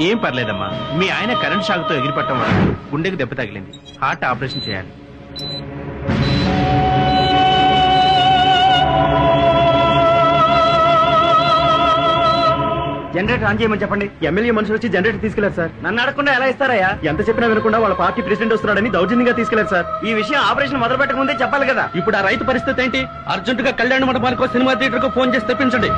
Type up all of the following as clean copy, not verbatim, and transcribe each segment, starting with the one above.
ఏం పర్లేదమ్మా, మీ ఆయన current shock తో ఎగిరిపట్టడం వల్ల గుండెకి దెబ్బ తగిలింది. హార్ట్ ఆపరేషన్ చేయాలి. జనరేటర్ ఆన్ చేయమని చెప్పండి. ఎమ్మెల్యే మనుషులు వచ్చి జనరేటర్ తీసుకెళ్లారు సార్. నన్ను అడగకుండా ఎలా ఇస్తారయ్యా? ఎంత చెప్పినా వినకుండా వాళ్ళ పార్టీ ప్రెసిడెంట్ వస్తున్నాడని దౌర్జన్యంగా తీసుకెళ్లారు సార్. ఈ విషయం ఆపరేషన్ మొదలు పెట్టక ముందే చెప్పాలి కదా. ఇప్పుడు ఆ రైతు పరిస్థితి ఏంటి? అర్జెంట్ గా కళ్యాణ మండపానికో సినిమా థియేటర్ కో ఫోన్ చేసి తెప్పించండి.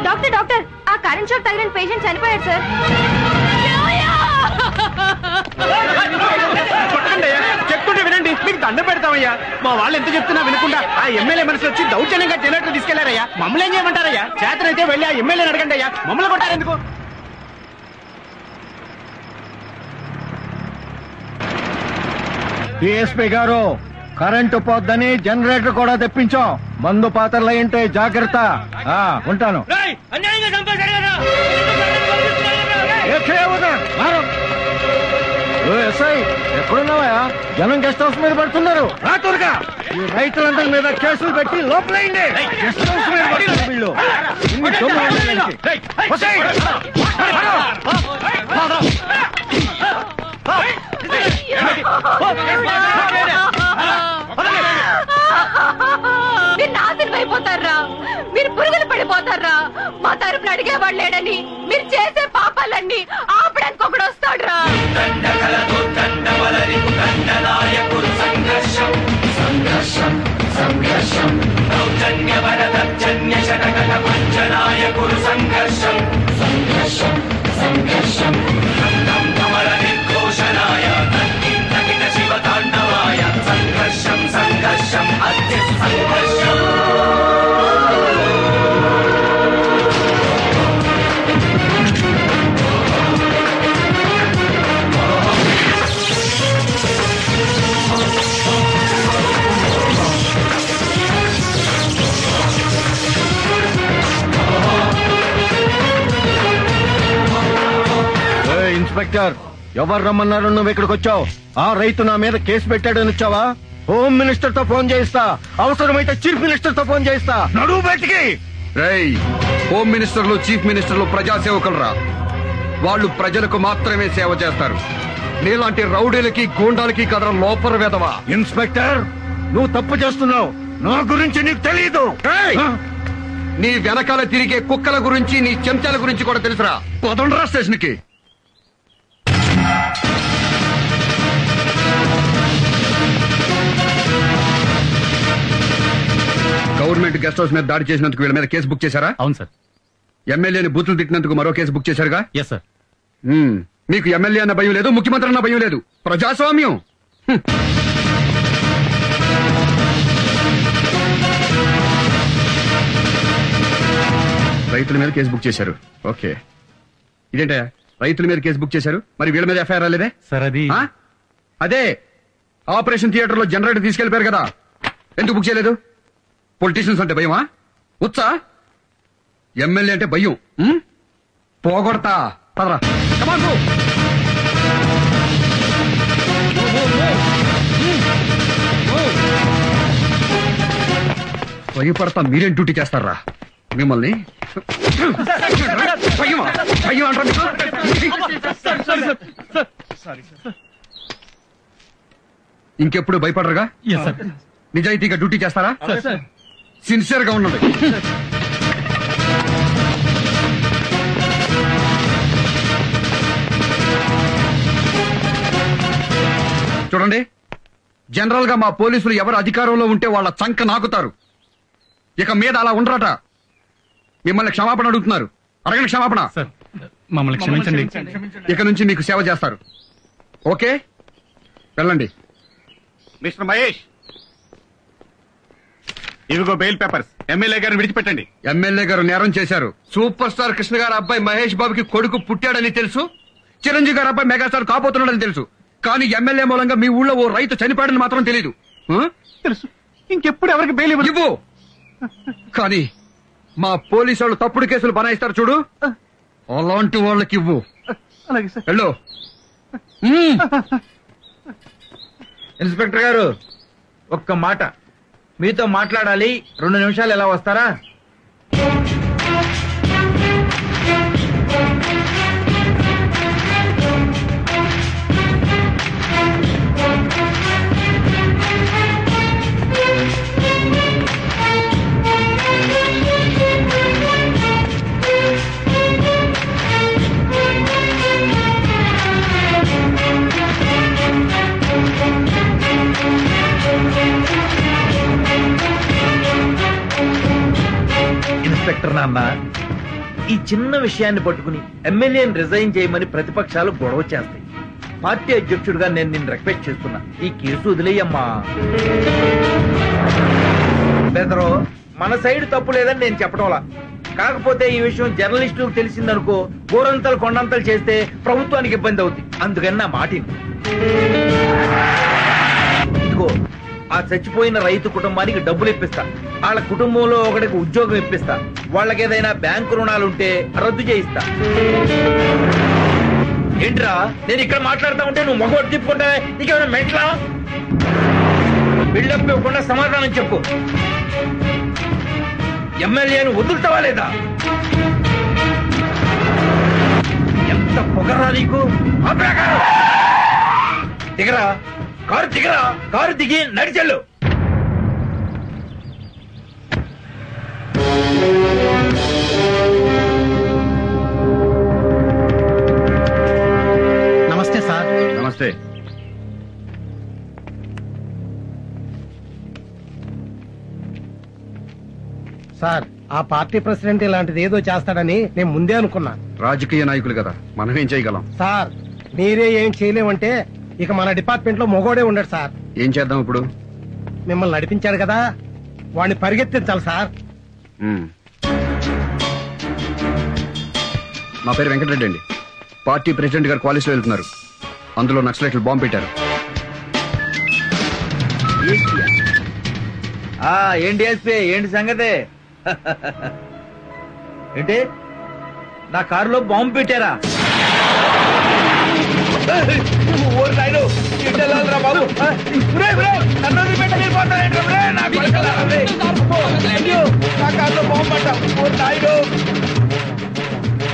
డాక్టర్ డాక్టర్, ఆ కరెంట్ షాక్ తగిలిన పేషెంట్ చనిపోయాడు సార్. చెప్తుంటే వినండి, మీకు దండం పెడతామయ్యా. మా వాళ్ళు ఎంత చెప్తున్నా వినకుండా ఆ ఎమ్మెల్యే మనుషులు వచ్చి దౌర్జన్యంగా జనరేటర్ తీసుకెళ్లారయ్యా. మమ్మల్ని ఏం చేయమంటారయ్యా? చేతనైతే వెళ్ళి ఆ ఎమ్మెల్యేని అడగండి అయ్యా. మమ్మల్ని కొట్టారెందుకు? డిఎస్పీ గారు, కరెంటు పోద్దని జనరేటర్ కూడా తెప్పించాం. మందు పాత్రలు అయింటే జాగ్రత్త. ఉంటాను. ఎస్ఐ ఎక్కడున్నావా? జనం గెస్ట్ హౌస్ మీద పడుతున్నారు. రాత్రుగా ఈ రైతులందరి మీద కేసులు పెట్టి లోపలైంది. గెస్ట్ హౌస్ మీద పడుతున్నారు వీళ్ళు. ఇన్ని మీరు నాశనం అయిపోతారా? మీరు పురుగులు పడిపోతారా? మా తరపున అడిగేవాడు లేడని మీరు చేసే పాపాలన్నీ ఆపడానికి ఒకడు వస్తాడురా. ఇన్స్పెక్టర్, ఎవరు రమ్మన్నారు? నువ్వు ఇక్కడికి వచ్చావు. ఆ రైతు నా మీద కేసు పెట్టాడని వచ్చావా? హోమ్ మినిస్టర్ తో ఫోన్ చేయిస్తా, అవసరమైతే చీఫ్ మినిస్టర్ తో ఫోన్ చేయిస్తా. నడువు బయటికి. హోమ్ మినిస్టర్లు చీఫ్ మినిస్టర్లు ప్రజాసేవకులరా. వాళ్ళు ప్రజలకు మాత్రమే సేవ చేస్తారు. నీలాంటి రౌడీలకి గూండాలకి కదర లోపల వెదవా. ఇన్స్పెక్టర్, నువ్వు తప్పు చేస్తున్నావు. నా గురించి నీకు తెలీదు. నీ వెనకాల తిరిగే కుక్కల గురించి, నీ చెంచాల గురించి కూడా తెలుసురా. పదండ్రా స్టేషన్ కి. గవర్నమెంట్ గెస్ట్ హౌస్ మీద దాడి చేసినందుకు వీళ్ళ మీద కేసు బుక్ చేశారా? అవును సార్. ఎమ్మెల్యేని బూతులు తిట్టినందుకు మరో కేసు బుక్ చేశారుగా? Yes sir. మీకు ఎమ్మెల్యే అన్న భయం లేదు, ముఖ్యమంత్రి అన్న భయం లేదు. ప్రజాస్వామ్యం. రైతుల మీద కేసు బుక్ చేశారు. ఓకే, ఇదేంటా రైతుల మీద కేసు బుక్ చేశారు, మరి వీళ్ళ మీద ఎఫ్ఐఆర్ రాలేదే? సార్ అది అదే ఆపరేషన్ థియేటర్ లో జనరేటర్ తీసుకెళ్లిపోయారు కదా, ఎందుకు బుక్ చేయలేదు? పొలిటీషియన్స్ అంటే భయమా? ఉత్సా ఎమ్మెల్యే అంటే భయం. పోగొడతా పదరా. భయపడతా మీరేం డ్యూటీ చేస్తారా? మిమ్మల్ని భయం అంటారు. ఇంకెప్పుడు భయపడరుగా? నిజాయితీగా డ్యూటీ చేస్తారా? సిన్సియర్ గా ఉండండి. చూడండి, జనరల్ గా మా పోలీసులు ఎవరు అధికారంలో ఉంటే వాళ్ళ చంక నాకుతారు. ఇక మీద అలా ఉండరట. మిమ్మల్ని క్షమాపణ అడుగుతున్నారు. అడగండి క్షమాపణ. మమ్మల్ని క్షమించండి. ఇక నుంచి మీకు సేవ చేస్తారు. ఓకే, వెళ్ళండి. మిస్టర్ మహేష్, ఇవిగో బెయిల్ పేపర్స్. ఎమ్మెల్యే గారిని విడిచిపెట్టండి. ఎమ్మెల్యే గారు నేరం చేశారు. సూపర్ స్టార్ కృష్ణ గారి అబ్బాయి మహేష్ బాబుకి కొడుకు పుట్టాడని తెలుసు. చిరంజీవి గారి అబ్బాయి మెగాస్టార్ కాబోతున్నాడని తెలుసు. కానీ ఎమ్మెల్యే మూలంగా మీ ఊళ్ళో ఓ రైతు చనిపోయాడని మాత్రం తెలీదు. తెలుసు. ఇంకెప్పుడు ఎవరికి బెయిల్ ఇవ్వు. కానీ మా పోలీసు వాళ్ళు తప్పుడు కేసులు బనాయిస్తారు చూడు, అలాంటి వాళ్ళకి ఇవ్వు. అలాగే సార్. వెళ్ళు. ఇన్స్పెక్టర్ గారు ఒక్క మాట మీతో మాట్లాడాలి. 2 నిమిషాలు ఎలా వస్తారా? ఇన్స్పెక్టర్ నాన్న, ఈ చిన్న విషయాన్ని పట్టుకుని ఎమ్మెల్యేని రిజైన్ చేయమని ప్రతిపక్షాలు గొడవ చేస్తాయి. పార్టీ అధ్యక్షుడిగా నేను నిన్ను రిక్వెస్ట్ చేస్తున్నా, ఈ కేసు వదిలేయమ్మా. బెదరో మన సైడ్ తప్పు లేదని నేను చెప్పడంలా. కాకపోతే ఈ విషయం జర్నలిస్టులకు తెలిసిందనుకో, గోరంతలు కొండంతలు చేస్తే ప్రభుత్వానికి ఇబ్బంది అవుతుంది. అందుకని నా మాటిని. ఇదిగో, ఆ చచ్చిపోయిన రైతు కుటుంబానికి డబ్బులు ఇప్పిస్తా. వాళ్ళ కుటుంబంలో ఒకటికి ఉద్యోగం ఇప్పిస్తా. వాళ్ళకి ఏదైనా బ్యాంకు రుణాలుంటే రద్దు చేయిస్తా. ఏంట్రా నేను ఇక్కడ మాట్లాడుతా ఉంటే నువ్వు మొగోడు తిప్పుకుంటావే? నీకేమైనా మెంట్లా? బిల్డప్ ఇవ్వకుండా సమాధానం చెప్పు. ఎమ్మెల్యేను వదులుతావా లేదా? ఎంత పొగరా నీకు? దిగరా, కారు దిగరా, కారు దిగి నడిచెళ్ళు. నమస్తే సార్. నమస్తే. సార్, ఆ పార్టీ ప్రెసిడెంట్ ఇలాంటిది ఏదో చేస్తాడని నేను ముందే అనుకున్నా. రాజకీయ నాయకులు కదా, మనం ఏం చేయగలం? సార్, మీరే ఏం చేయలేమంటే ఇక మన డిపార్ట్మెంట్ లో మొగోడే ఉండడు సార్. ఏం చేద్దాం ఇప్పుడు? మిమ్మల్ని నడిపించాడు కదా, వాడిని పరిగెత్తించాలి సార్. నా పేరు వెంకటరెడ్డి అండి. పార్టీ ప్రెసిడెంట్ గారు క్వాలిస్ వెళ్తున్నారు. అందులో నక్సలైట్లు బాంబు పెట్టారు. ఏంటి ఎస్పీ, ఏంటి సంగతి? ఏంటి నా కారులో బాంబు పెట్టారా?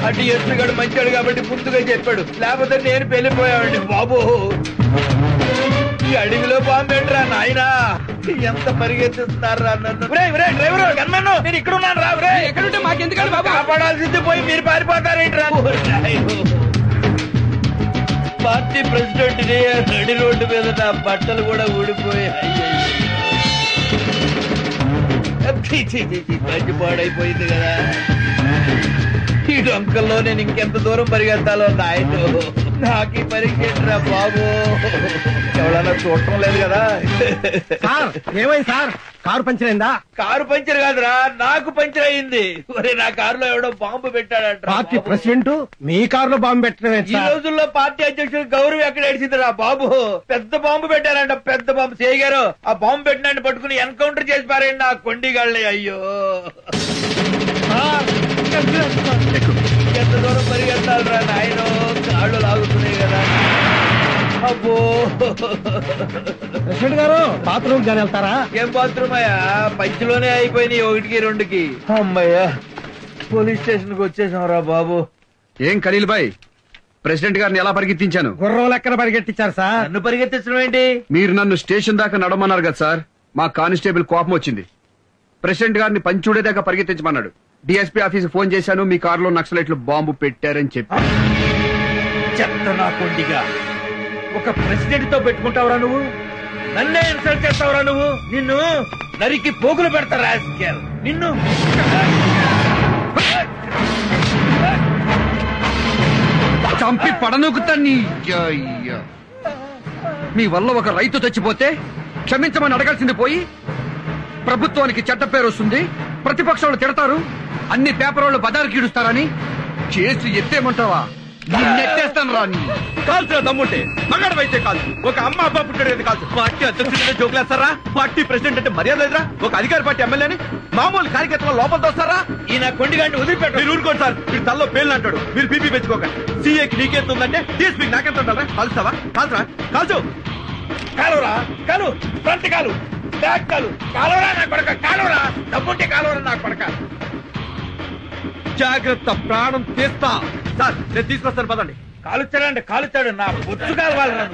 అటు ఎస్పీ గడు మంచాడు కాబట్టి ముందుగా చెప్పాడు, లేకపోతే నేను పెళ్లిపోయావండి బాబు. ఈ అడవిలో బాంబు పెట్టరా నాయనా? ఎంత పరిగెత్తిస్తున్నారా నన్ను? డ్రైవర్ గన్మన్ను, నేను ఇక్కడ ఉన్నాను రా. ఎక్కడుంటే మాకెందుకండి బాబు? కాపాడాల్సింది పోయి మీరు పారిపోతారేంట్రా? పార్టీ ప్రెసిడెంట్ నడి రోడ్డు మీద నా బట్టలు కూడా ఊడిపోయాయి. మంచి పాడైపోయింది కదా. ఈ డొంకల్లో నేను ఇంకెంత దూరం పరిగెత్తాలో నాయన. నాకు ఈ పరిగెట్టరా బాబు. ఎవడన్నా చూడటం లేదు కదా. సార్, ఏమైంది సార్? కారు పంచర్ అయిందా? కారు పంచర్ కాదురా, నాకు పంచర్ అయింది. ఒరే, నా కారులో ఎవడో బాంబు పెట్టాడంట. పార్టీ ప్రెసిడెంట్ మీ కారులో బాంబు పెట్టడం ఈ రోజుల్లో పార్టీ అధ్యక్షుడు గౌరవం ఎక్కడ ఏడిచిందిరా బాబు? పెద్ద బాంబు పెట్టారంట, పెద్ద బాంబు. చేయగారు ఆ బాంబు పెట్టినట్టు పట్టుకుని ఎన్కౌంటర్ చేసి పారండి నా కొండిగాళ్ళే. అయ్యో, ఎంత దూరం పరిగెత్తాలరా నాయన? కాళ్ళు లాగుతున్నాయి కదా. అబ్బో, ప్రెసిడెంట్ గారు బాత్రూమ్ గాని వెళ్తారా? ఏం బాత్రూమ్ అయ్యా, పంచిలోనే అయిపోయినాయి 1కి 2కి. అమ్మయ్యా, పోలీస్ స్టేషన్ కి వచ్చేసాం రా బాబు. ఏం ఖలీల్ భాయ్, ప్రెసిడెంట్ గారిని ఎలా పరిగెత్తించాను? గుర్రం లెక్కన పరిగెట్టించారు సార్. నన్ను పరిగెత్తించడం ఏంటి? మీరు నన్ను స్టేషన్ దాకా నడమన్నారు కదా సార్. మా కానిస్టేబుల్ కోపం వచ్చింది. ప్రెసిడెంట్ గారిని పంచుడే దాకా పరిగెత్తించమన్నాడు. డిఎస్పీ ఆఫీస్ ఫోన్ చేశాను, మీ కారులో నక్సలైట్లు బాంబు పెట్టారని చెప్పి. చెత్త నా కొండిగా, ఒక ప్రెసిడెంట్ తో పెట్టుకుంటావురా నువ్వు? నన్నే ఇన్సల్ట్ చేస్తావురా నువ్వు? నిన్ను నరికి పోగులు పెడతారా నిన్ను? చంపి పడనొక్కుతా నీ. మీ వల్ల ఒక రైతు చచ్చిపోతే క్షమించమని అడగాల్సింది పోయి ప్రభుత్వానికి చెడ్డ పేరు వస్తుంది, ప్రతిపక్షాలు తిడతారు, అన్ని పేపర్ వాళ్ళు బజారుకి ఇడుస్తారని చేసి ఎత్తేమంటావా? నెట్టేస్తాను రా. కాల్సిన దమ్ముంటే మగాడు అయితే కాదు, ఒక అమ్మ అబ్బా పుట్టాడు కాదు. పార్టీ అధ్యక్షుడు జోకులేస్తారా? పార్టీ ప్రెసిడెంట్ అంటే మర్యాద లేదురా? ఒక అధికార పార్టీ ఎమ్మెల్యేని మామూలు కార్యకర్తలు లోపల తోస్తారా? ఈయన కొండిగాడిని వదిలిపెట్టారు. మీరు ఊరుకోండి సార్, మీరు తల్లో పేర్లు అంటాడు. మీరు బీపీ పెంచుకోకండి. సీఏకి నీకెంత ఉందంటే డిఎస్పీకి నాకెంత ఉండాలా? కాల్స్తావా? కాల్చరా, కాల్చు. కాలువరా కాలు, ఫ్రంట్ కాలు, బ్యాక్ కాలు, కాలువరా నా కొడక, కాలువరా, డబ్బుంటే కాలువరా నా కొడక. జాగ్రత్త, ప్రాణం తీస్తా. సార్ నేను తీసుకొస్తాను, పదండి. కాలుచ్చాడంటే కాలుచ్చాడు, నా బొచ్చు కాలవాలరా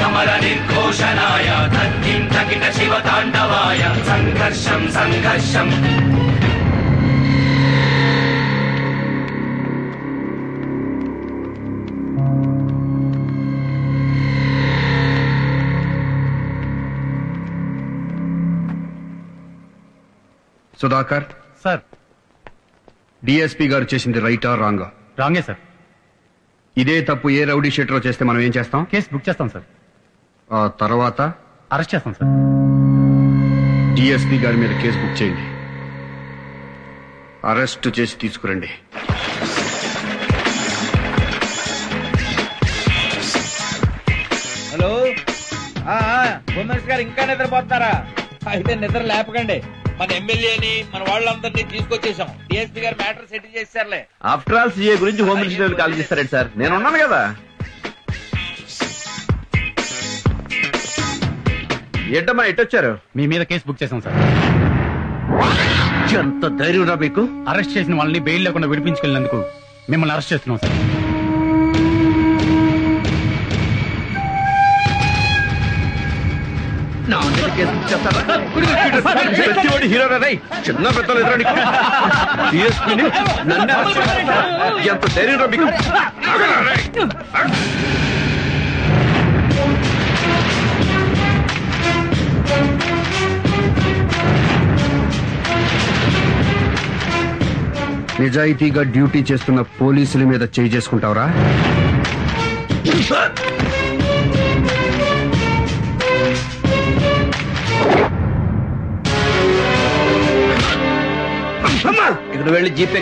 కమల నిర్ఘోషణాయ తగ్గిం తగిట శివతాండవాయ సంఘర్షం సంఘర్షం. సుధాకర్ సార్. డిఎస్పీ గారు చేసింది రైటా రాంగా? రాంగే సార్. ఇదే తప్పు ఏ రౌడీ షీటర్లో చేస్తే మనం ఏం చేస్తాం? కేసు బుక్ చేస్తాం సార్. ఆ తర్వాత అరెస్ట్ చేస్తాం సార్. డిఎస్పీ గారి మీద కేసు బుక్ చేయండి, అరెస్ట్ చేసి తీసుకురండి. హలో, హోమ్ మినిస్టర్ గారు ఇంకా నిద్రపోతున్నారా? అయితే నిద్ర లేపకండి, మన ఎమ్మెల్యేని మన వాళ్ళందరినీ తీసుకొచ్చేసాం. డిఎస్పీ గారు మ్యాటర్ సెటిల్ చేశారులే. ఆఫ్టర్ ఆల్ సీఏ గురించి హోమ్ మినిస్టర్ కాల్ చేస్తారండి సార్, నేను ఉన్నాను కదా. ఏంటమ్మా ఎట్టొచ్చారు? మీ మీద కేసు బుక్ చేసాం సార్. ఎంత ధైర్యం రా మీకు? అరెస్ట్ చేసిన వాళ్ళని బెయిల్ లేకుండా విడిపించుకెళ్ళినందుకు మిమ్మల్ని అరెస్ట్ చేస్తున్నాం సార్. నా మీద కేసు బుక్ చేస్తారా? ప్రతివాడు హీరోరా రై, చిన్న పెద్దలు ఎదురా నీకు? డిఎస్పీని నన్ను అరెస్ట్ చేస్తారా? ఎంత ధైర్యం రా మీకు? నిజాయితీగా డ్యూటీ చేస్తున్న పోలీసుల మీద చేయి చేసుకుంటావురా? ఇక్కడ వెళ్ళి జీపే.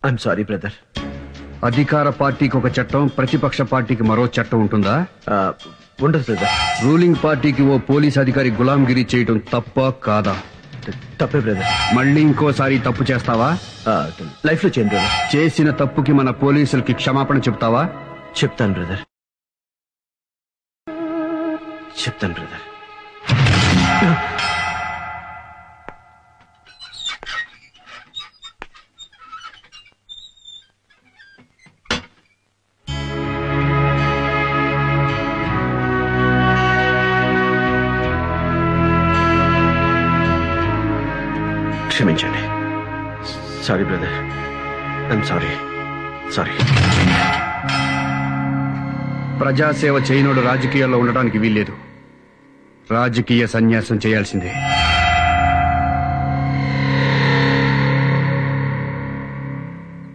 I'm sorry brother. అధికార పార్టీకి ఒక చట్టం, ప్రతిపక్ష పార్టీకి మరో చట్టం ఉంటుందా? ఉండదు బ్రదర్. రూలింగ్ పార్టీకి ఓ పోలీస్ అధికారి గులాంగిరి చేయడం తప్ప కాదా? తప్పే బ్రదర్. మళ్ళీ ఇంకోసారి తప్పు చేస్తావా? లైఫ్ లో చేయండి బ్రదర్. చేసిన తప్పుకి మన పోలీసులకి క్షమాపణ చెప్తావా? చెప్తాను బ్రదర్, చెప్తాను బ్రదర్. క్షమించండి. Sorry brother, I'm sorry. Sorry. ప్రజాసేవ చేయనోడు రాజకీయాల్లో ఉండడానికి వీల్లేదు. రాజకీయ సన్యాసం చేయాల్సిందే.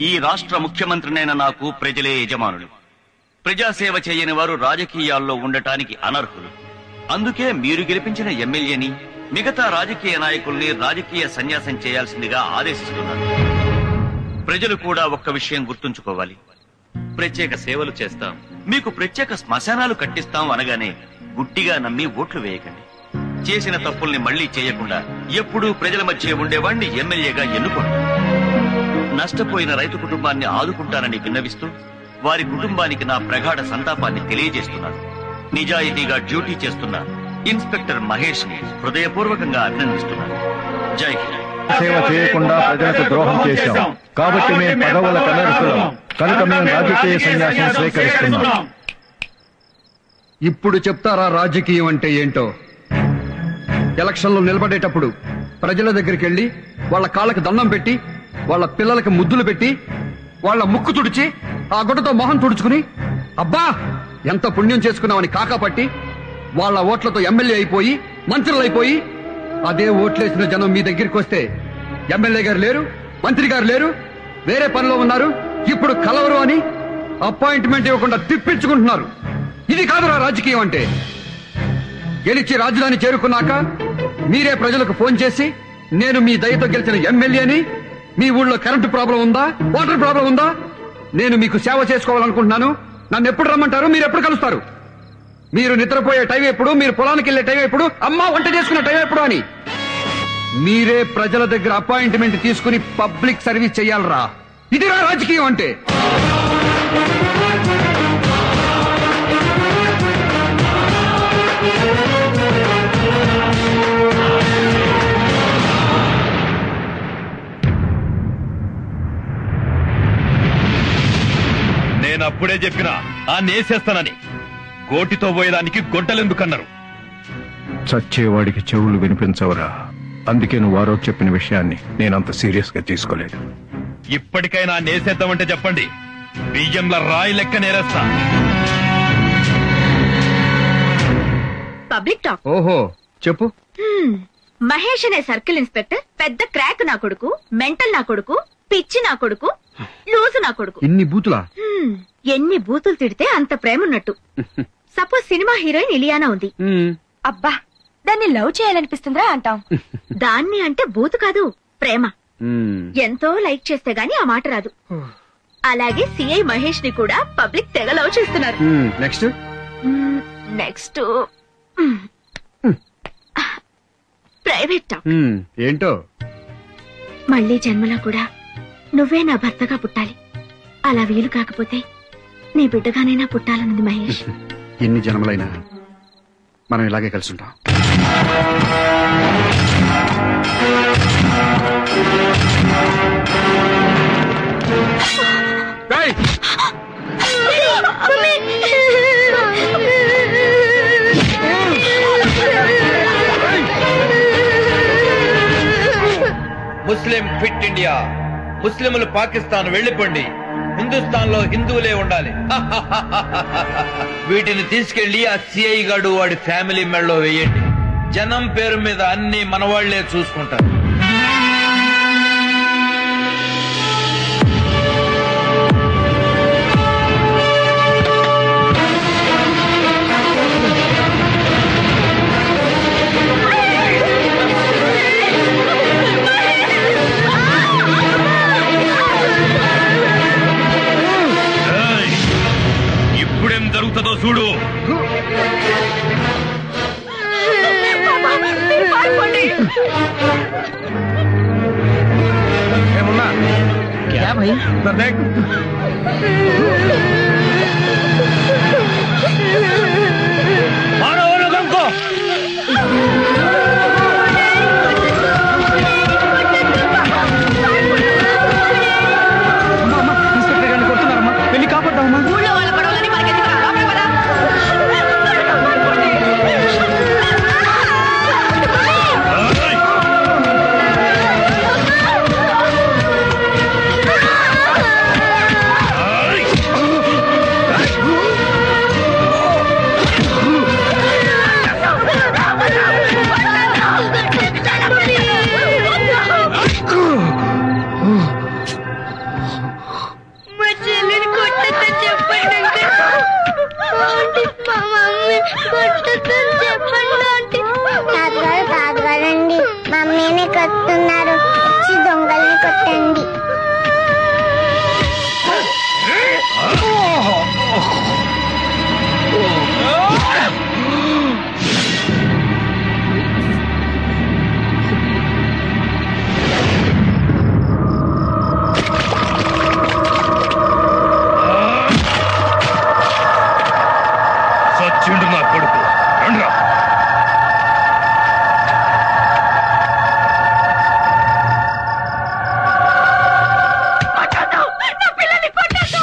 ఈ రాష్ట్ర ముఖ్యమంత్రినైన నాకు ప్రజలే యజమానులు. ప్రజాసేవ చేయని వారు రాజకీయాల్లో ఉండటానికి అనర్హులు. అందుకే మీరు గెలిపించిన ఎమ్మెల్యేని, మిగతా రాజకీయ నాయకుల్ని రాజకీయ సన్యాసం చేయాల్సిందిగా ఆదేశిస్తున్నారు. ప్రజలు కూడా ఒక్క విషయం గుర్తుంచుకోవాలి. ప్రత్యేక సేవలు చేస్తాం, మీకు ప్రత్యేక శ్మశానాలు కట్టిస్తాం అనగానే గుడ్డిగా నమ్మి ఓట్లు వేయకండి. చేసిన తప్పుల్ని మళ్లీ చేయకుండా ఎప్పుడూ ప్రజల మధ్య ఉండేవాణ్ణి ఎమ్మెల్యేగా ఎన్నుకోండి. నష్టపోయిన రైతు కుటుంబాన్ని ఆదుకుంటానని విన్నవిస్తూ వారి కుటుంబానికి నా ప్రగాఢ సంతాపాన్ని తెలియజేస్తున్నాను. నిజాయితీగా డ్యూటీ చేస్తున్న ఇన్స్పెక్టర్ మహేష్ ని హృదయపూర్వకంగా అభినందిస్తున్నాను. జై హింద్. సేవ చేయకుండా ప్రజలకు ద్రోహం చేశాం కాబట్టి మేము పదవుల కనర్సులం, కనుక మేము రాజకీయ సన్యాసం స్వీకరిస్తున్నాం. ఇప్పుడు చెప్తారా రాజకీయం అంటే ఏంటో? ఎలక్షన్లో నిలబడేటప్పుడు ప్రజల దగ్గరికి వెళ్లి వాళ్ళ కాళ్ళకి దండం పెట్టి, వాళ్ళ పిల్లలకి ముద్దులు పెట్టి, వాళ్ళ ముక్కు తుడిచి, ఆ గుడ్డతో మొహం తుడుచుకుని అబ్బా ఎంత పుణ్యం చేసుకున్నామని కాకాపట్టి వాళ్ళ ఓట్లతో ఎమ్మెల్యే అయిపోయి మంత్రులు అయిపోయి, అదే ఓట్లేసిన జనం మీ దగ్గరికి వస్తే ఎమ్మెల్యే గారు లేరు, మంత్రి గారు లేరు, వేరే పనిలో ఉన్నారు. ఇప్పుడు కలవరు అని అపాయింట్మెంట్ ఇవ్వకుండా తిప్పించుకుంటున్నారు. ఇది కాదురా రాజకీయం అంటే. గెలిచి రాజధాని చేరుకున్నాక మీరే ప్రజలకు ఫోన్ చేసి, నేను మీ దయతో గెలిచిన ఎమ్మెల్యేని, మీ ఊళ్ళో కరెంటు ప్రాబ్లం ఉందా, వాటర్ ప్రాబ్లం ఉందా, నేను మీకు సేవ చేసుకోవాలనుకుంటున్నాను, నన్ను ఎప్పుడు రమ్మంటారు, మీరు ఎప్పుడు కలుస్తారు, మీరు నిద్రపోయే టైం ఎప్పుడు, మీరు పొలానికి వెళ్లే టైం ఎప్పుడు, అమ్మ వంట చేసుకునే టైం ఎప్పుడు అని మీరే ప్రజల దగ్గర అపాయింట్మెంట్ తీసుకుని పబ్లిక్ సర్వీస్ చెయ్యాలరా. ఇదిరా రాజకీయం అంటే. నేను అప్పుడే చెప్పినా ఆ నేసేస్తానని. గోటితో పోయేదానికి గొడ్డలెందుకన్నారు? చచ్చేవాడికి చెవులు వినిపించవురా. అందుకే నువ్వు వారో చెప్పిన విషయాన్ని నేనంత సీరియస్ గా తీసుకోలేదు. ఇప్పటికైనా నేసేద్దామంటే చెప్పండి, బియ్యంలో రాయి లెక్క నేరేస్తా. Public talk. ఓహో, చెప్పు. మహేష్ అనే సర్కిల్ ఇన్స్పెక్టర్ పెద్ద క్రాక్ నా కొడుకు, మెంటల్ నా కొడుకు, పిచ్చి నా కొడుకు, లూజు నా కొడుకు. ఇన్ని బూతులా? ఎన్ని బూతులు తిడితే అంత ప్రేమ ఉన్నట్టు. సపోజ్ సినిమా హీరోయిన్ ఇలియానా ఉంది. అబ్బా, దాన్ని లవ్ చేయాలనిపిస్తుందా అంటాం. దాన్ని అంటే బూతు కాదు, ప్రేమ. ఎంతో లైక్ చేస్తే గాని ఆ మాట రాదు. అలాగే సిఐ మహేష్ ని కూడా పబ్లిక్ తెగ లవ్ చేస్తున్నారు. Next next private talk. ఏంటో? మళ్ళీ జన్మలో కూడా నువ్వే నా భర్తగా పుట్టాలి. అలా వీలు కాకపోతే నీ బిడ్డగానైనా పుట్టాలన్నది మహేష్. ఎన్ని జన్మలైనా మనం ఇలాగే కలిసి ఉంటాం. ముస్లిం ఫిట్ ఇండియా. ముస్లింలు పాకిస్తాన్ వెళ్లిపోండి, హిందుస్థాన్ లో హిందువులే ఉండాలి. వీటిని తీసుకెళ్లి ఆ సిఐ గాడు వాడి ఫ్యామిలీ మెడలో వేయండి. జనం పేరు మీద అన్ని మనవాళ్లే చూసుకుంటారు. ఇప్పుడేం జరుగుతుందో చూడు. ఏమున్నా क्या भाई? ఇన్స్పెక్టర్ గారిని కొడుతున్నారమ్మా, వెళ్ళి కాపాడదామమ్మా. ఊళ్ళో వాళ్ళ గొడవలని మనకెందుకు రా? లోపలికి పద. మా చెల్లిని కొట్టొద్దని చెప్పండి అంకుల్. ఆంటీ, మా మమ్మీ కొట్టొద్దని చెప్పండి ఆంటీ. తాతగారు తాతగారండి, మమ్మీని కొట్టున్నారు, వచ్చి దొంగల్ని కొట్టండి. సచ్చిండు నా కొడుకు. రండ్రా. కొట్టొద్దు, నా పిల్లల్ని కొట్టొద్దు.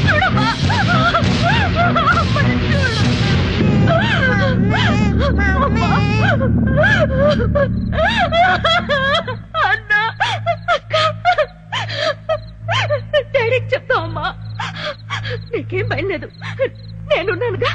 చూడమ్మా, నీకేం భయం లేదు, నేనున్నానుగా.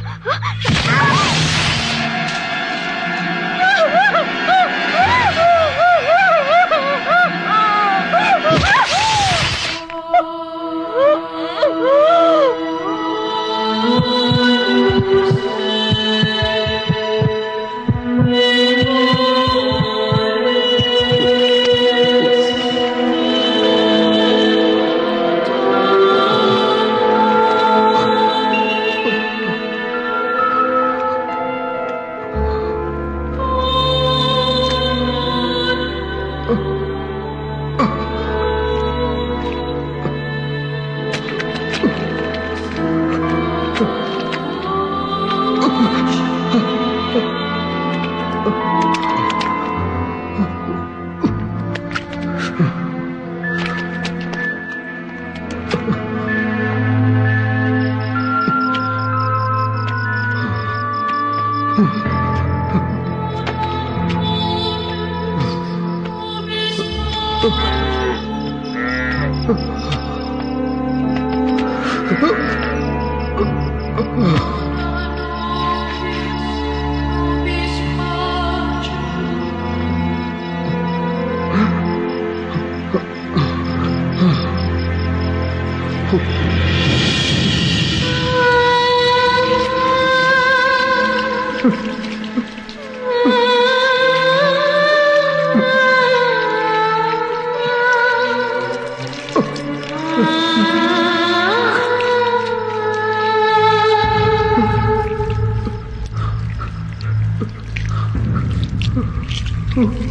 Oh.